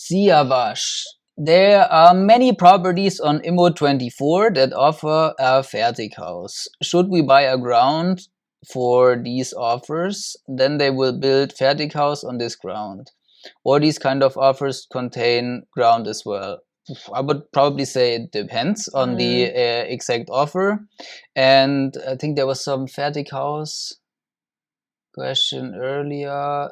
Siavash. There are many properties on Immo24 that offer a Fertighaus. Should we buy a ground for these offers? Then they will build Fertighaus on this ground. Or these kind of offers contain ground as well. I would probably say it depends on the exact offer. And I think there was some Fertighaus question earlier.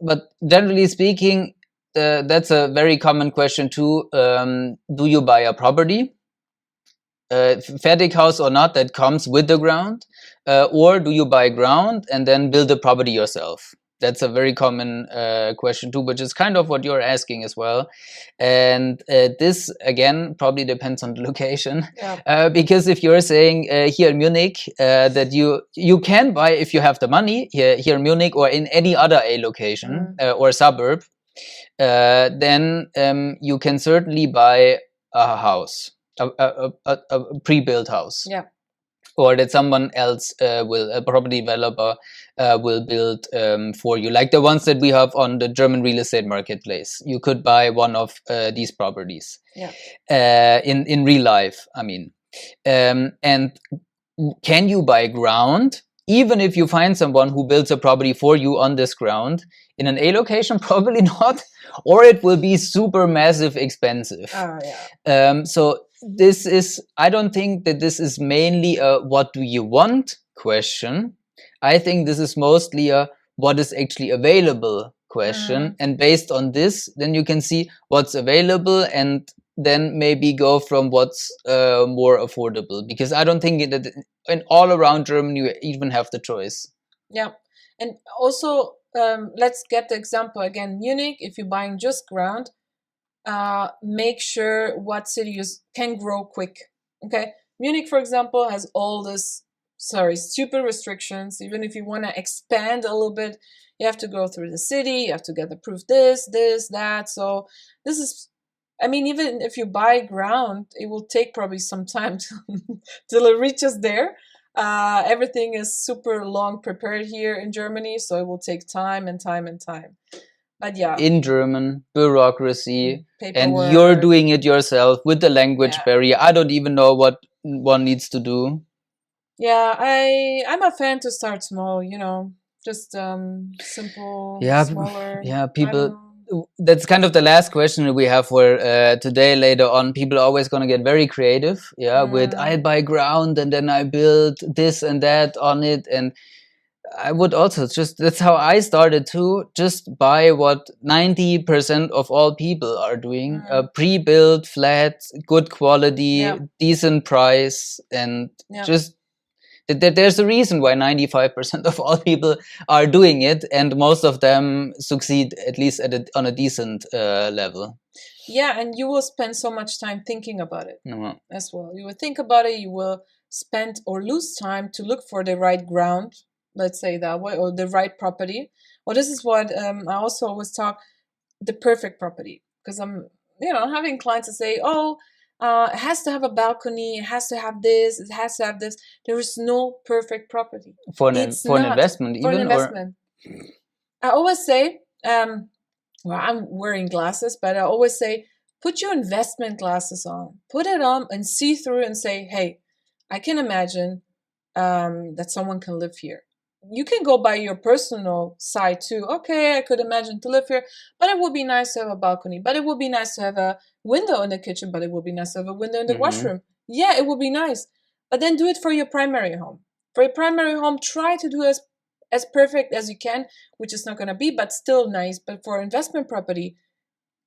But generally speaking, that's a very common question too. Do you buy a property, Fertighaus or not, that comes with the ground, or do you buy ground and then build the property yourself? That's a very common question too, which is kind of what you're asking as well. And this again probably depends on the location, because if you're saying here in Munich that you can buy if you have the money here in Munich or in any other A location or suburb, then you can certainly buy a house, a pre-built house. Yeah. Or that someone else a property developer will build for you, like the ones that we have on the German real estate marketplace. You could buy one of these properties in real life, I mean. And can you buy ground even if you find someone who builds a property for you on this ground in an A location? Probably not, or it will be super massive expensive. So this is, I don't think that this is mainly a what do you want question. I think this is mostly a what is actually available question. And based on this, then you can see what's available and then maybe go from what's more affordable. Because I don't think that in all around Germany you even have the choice. Yeah. And also, let's get the example again. Munich, if you're buying just ground, make sure what cities can grow quick. Okay, Munich, for example, has all this stupid restrictions. Even if you want to expand a little bit, you have to go through the city, you have to get approved this, that. So this is, I mean, even if you buy ground, it will take probably some time till it reaches there. Everything is super long prepared here in Germany, so it will take time and time and time. But yeah, in German, bureaucracy, paperwork. And you're doing it yourself with the language barrier. I don't even know what one needs to do. Yeah, I'm a fan to start small, you know, just simple, smaller. Yeah, people. That's kind of the last question that we have for today. Later on, people are always going to get very creative. With I buy ground and then I build this and that on it. And I would also that's how I started too. Just buy what 90% of all people are doing: a pre-built flat, good quality, decent price, and just there's a reason why 95% of all people are doing it, and most of them succeed at least on a decent level. Yeah, and you will spend so much time thinking about it as well. You will think about it. You will spend or lose time to look for the right ground. Let's say that way, or the right property. Well, this is what I also always talk, the perfect property, because I'm, having clients that say, oh, it has to have a balcony, it has to have this, it has to have this. There is no perfect property. For an investment, even? For an investment. I always say, well, I'm wearing glasses, but I always say, put your investment glasses on. Put it on and see through and say, hey, I can imagine that someone can live here. You can go by your personal side too. Okay, I could imagine to live here, but it would be nice to have a balcony, but it would be nice to have a window in the kitchen, but it would be nice to have a window in the washroom. Yeah, it would be nice. But then do it for your primary home. For your primary home, try to do as perfect as you can, which is not going to be, but still nice. But for investment property,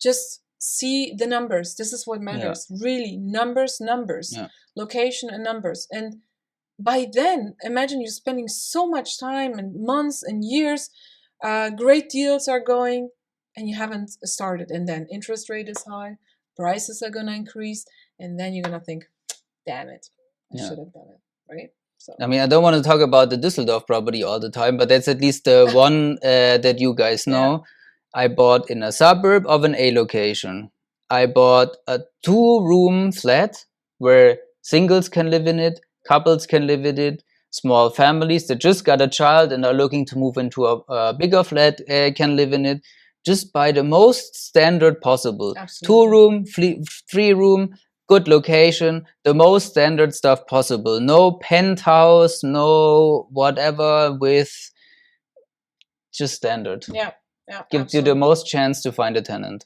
just see the numbers. This is what matters. Really, numbers, location and numbers. And by then, imagine you're spending so much time and months and years, great deals are going, and you haven't started. And then interest rate is high, prices are going to increase, and then you're going to think, damn it, I should have done it, right? So. I mean, I don't want to talk about the Düsseldorf property all the time, but that's at least the one that you guys know. I bought in a suburb of an A location. I bought a 2-room flat where singles can live in it, couples can live in it, small families that just got a child and are looking to move into a bigger flat can live in it. just buy the most standard possible. Absolutely. 2-room, 3-room, good location, the most standard stuff possible. No penthouse, no whatever, with just standard. Yeah, Gives you the most chance to find a tenant.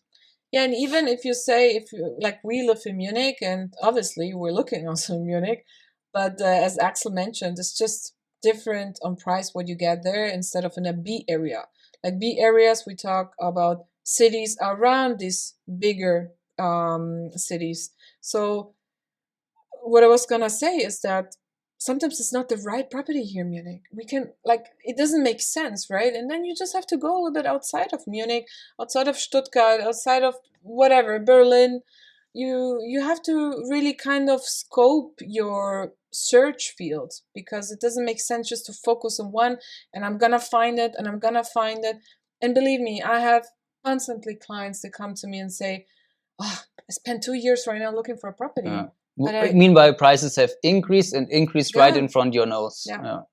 Yeah, and even if you say, if you, like, we live in Munich, and obviously we're looking also in Munich, but as Axel mentioned, it's just different on price what you get there instead of in a B area. Like B areas, we talk about cities around these bigger cities. So what I was gonna say is that sometimes it's not the right property here in Munich. We can, like, it doesn't make sense, right? And then you just have to go a little bit outside of Munich, outside of Stuttgart, outside of whatever, Berlin. You have to really kind of scope your search field, because it doesn't make sense just to focus on one and I'm gonna find it and I'm gonna find it. And believe me, I have constantly clients that come to me and say, oh, I spent 2 years right now looking for a property. Meanwhile, prices have increased and increased right in front of your nose. Yeah.